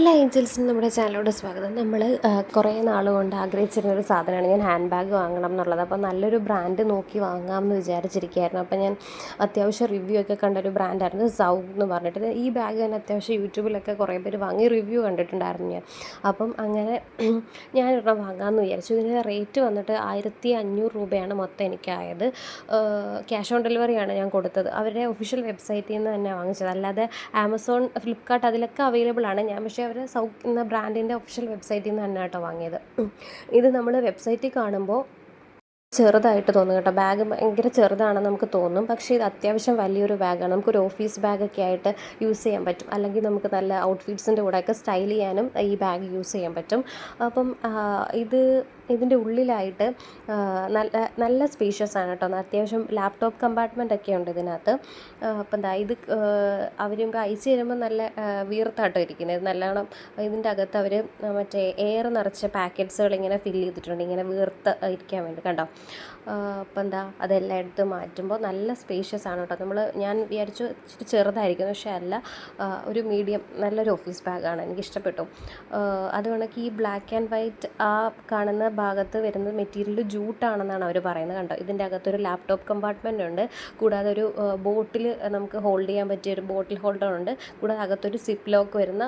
എല്ലാ ഏഞ്ചൽസിനും നമ്മുടെ ചാനലോട് സ്വാഗതം. നമ്മൾ കുറേ നാൾ കൊണ്ട് ആഗ്രഹിച്ചിരുന്നൊരു സാധനമാണ് ഞാൻ ഹാൻഡ് ബാഗ് വാങ്ങണം എന്നുള്ളത്. അപ്പോൾ നല്ലൊരു ബ്രാൻഡ് നോക്കി വാങ്ങാമെന്ന് വിചാരിച്ചിരിക്കുകയായിരുന്നു. അപ്പോൾ ഞാൻ അത്യാവശ്യം റിവ്യൂ ഒക്കെ കണ്ടൊരു ബ്രാൻഡായിരുന്നു സൗഗ് എന്ന് പറഞ്ഞിട്ട്. ഈ ബാഗ് തന്നെ അത്യാവശ്യം യൂട്യൂബിലൊക്കെ കുറേ പേര് വാങ്ങി റിവ്യൂ കണ്ടിട്ടുണ്ടായിരുന്നു ഞാൻ. അപ്പം അങ്ങനെ ഞാനൊരെണ്ണം വാങ്ങാമെന്ന് വിചാരിച്ചു. ഇതിൻ്റെ റേറ്റ് വന്നിട്ട് 1500 രൂപയാണ് മൊത്തം എനിക്കായത്. ക്യാഷ് ഓൺ ഡെലിവറിയാണ് ഞാൻ കൊടുത്തത്. അവരുടെ ഒഫീഷ്യൽ വെബ്സൈറ്റിൽ നിന്ന് തന്നെ വാങ്ങിച്ചത്, അല്ലാതെ ആമസോൺ, ഫ്ലിപ്കാർട്ട് അതിലൊക്കെ അവൈലബിൾ ആണ്. ഞാൻ പക്ഷേ അവർ സൗത്ത് എന്ന ബ്രാൻഡിൻ്റെ ഒഫീഷ്യൽ വെബ്സൈറ്റിൽ നിന്ന് തന്നെ കേട്ടോ വാങ്ങിയത്. ഇത് നമ്മൾ വെബ്സൈറ്റിൽ കാണുമ്പോൾ ചെറുതായിട്ട് തോന്നും കേട്ടോ. ബാഗ് ഭയങ്കര ചെറുതാണെന്ന് നമുക്ക് തോന്നും, പക്ഷേ ഇത് അത്യാവശ്യം വലിയൊരു ബാഗാണ്. നമുക്കൊരു ഓഫീസ് ബാഗൊക്കെ ആയിട്ട് യൂസ് ചെയ്യാൻ പറ്റും, അല്ലെങ്കിൽ നമുക്ക് നല്ല ഔട്ട്ഫിറ്റ്സിൻ്റെ കൂടെയൊക്കെ സ്റ്റൈൽ ചെയ്യാനും ഈ ബാഗ് യൂസ് ചെയ്യാൻ പറ്റും. അപ്പം ഇതിൻ്റെ ഉള്ളിലായിട്ട് നല്ല നല്ല സ്പേഷ്യസ് ആണ് കേട്ടോ. അത്യാവശ്യം ലാപ്ടോപ്പ് കമ്പാർട്ട്മെൻ്റ് ഒക്കെ ഉണ്ട് ഇതിനകത്ത്. അപ്പം എന്താ ഇത് അവർ അയച്ചു തരുമ്പോൾ നല്ല വീർത്താട്ടോ ഇരിക്കുന്നത്. നല്ലോണം ഇതിൻ്റെ അകത്ത് അവർ മറ്റേ എയർ നിറച്ച പാക്കറ്റ്സുകൾ ഇങ്ങനെ ഫില്ല് ചെയ്തിട്ടുണ്ട്, ഇങ്ങനെ വീർത്ത് ഇരിക്കാൻ വേണ്ടി കണ്ടോ. അപ്പം എന്താ അതെല്ലാം എടുത്ത് മാറ്റുമ്പോൾ നല്ല സ്പേഷ്യസ് ആണ് കേട്ടോ. ഞാൻ വിചാരിച്ചു ഇച്ചിരി ചെറുതായിരിക്കും, പക്ഷേ അല്ല, ഒരു മീഡിയം നല്ലൊരു ഓഫീസ് ബാഗാണ്, എനിക്കിഷ്ടപ്പെട്ടു. അതുകൊണ്ടൊക്കെ ഈ ബ്ലാക്ക് ആൻഡ് വൈറ്റ് ആ കാണുന്ന ഭാഗത്ത് വരുന്ന മെറ്റീരിയൽ ജൂട്ടാണെന്നാണ് അവർ പറയുന്നത് കണ്ടോ. ഇതിൻ്റെ അകത്തൊരു ലാപ്ടോപ്പ് കമ്പാർട്ട്മെൻ്റ് ഉണ്ട്, കൂടാതെ ഒരു ബോട്ടിൽ നമുക്ക് ഹോൾഡ് ചെയ്യാൻ പറ്റിയ ഒരു ബോട്ടിൽ ഹോൾഡർ ഉണ്ട്, കൂടാതെ അകത്തൊരു സിപ്പ് ലോക്ക് വരുന്ന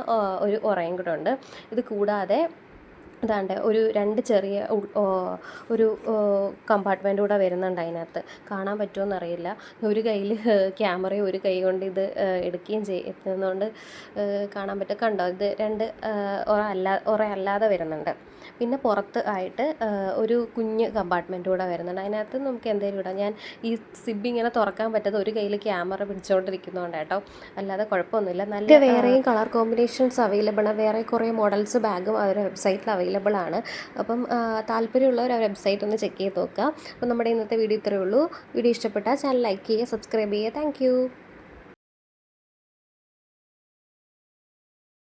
ഒരു ഉറയും കൂടെ ഉണ്ട്. ഇത് കൂടാതെ ഇതാണ്ട് ഒരു 2 ചെറിയ ഒരു കമ്പാർട്ട്മെൻ്റ് കൂടെ വരുന്നുണ്ട് അതിനകത്ത്. കാണാൻ പറ്റുമോ അറിയില്ല. ഒരു കയ്യിൽ ക്യാമറയും ഒരു കൈ കൊണ്ട് ഇത് എടുക്കുകയും ചെയ്യുന്നതുകൊണ്ട് കാണാൻ പറ്റും. കണ്ടോ, ഇത് 2 ഉറ അല്ലാതെ വരുന്നുണ്ട്. പിന്നെ പുറത്ത് ആയിട്ട് ഒരു കുഞ്ഞ് കമ്പാർട്ട്മെൻറ്റ് കൂടെ വരുന്നുണ്ട്. അതിനകത്ത് നമുക്ക് എന്തെങ്കിലും ഇടാം. ഞാൻ ഈ സിബ് ഇങ്ങനെ തുറക്കാൻ പറ്റാതെ ഒരു കയ്യിൽ ക്യാമറ പിടിച്ചുകൊണ്ടിരിക്കുന്നതുകൊണ്ട് കേട്ടോ, അല്ലാതെ കുഴപ്പമൊന്നുമില്ല. നല്ല വേറെയും കളർ കോമ്പിനേഷൻസ് അവൈലബിൾ ആണ്. വേറെ കുറേ മോഡൽസ് ബാഗും അവരുടെ വെബ്സൈറ്റിൽ അവൈലബിൾ ആണ്. അപ്പം താല്പര്യമുള്ളവർ ആ വെബ്സൈറ്റ് ഒന്ന് ചെക്ക് ചെയ്ത് നോക്കുക. അപ്പം നമ്മുടെ ഇന്നത്തെ വീഡിയോ ഇത്രയേ ഉള്ളൂ. വീഡിയോ ഇഷ്ടപ്പെട്ടാൽ ചാനൽ ലൈക്ക് ചെയ്യുക, സബ്സ്ക്രൈബ് ചെയ്യുക. താങ്ക്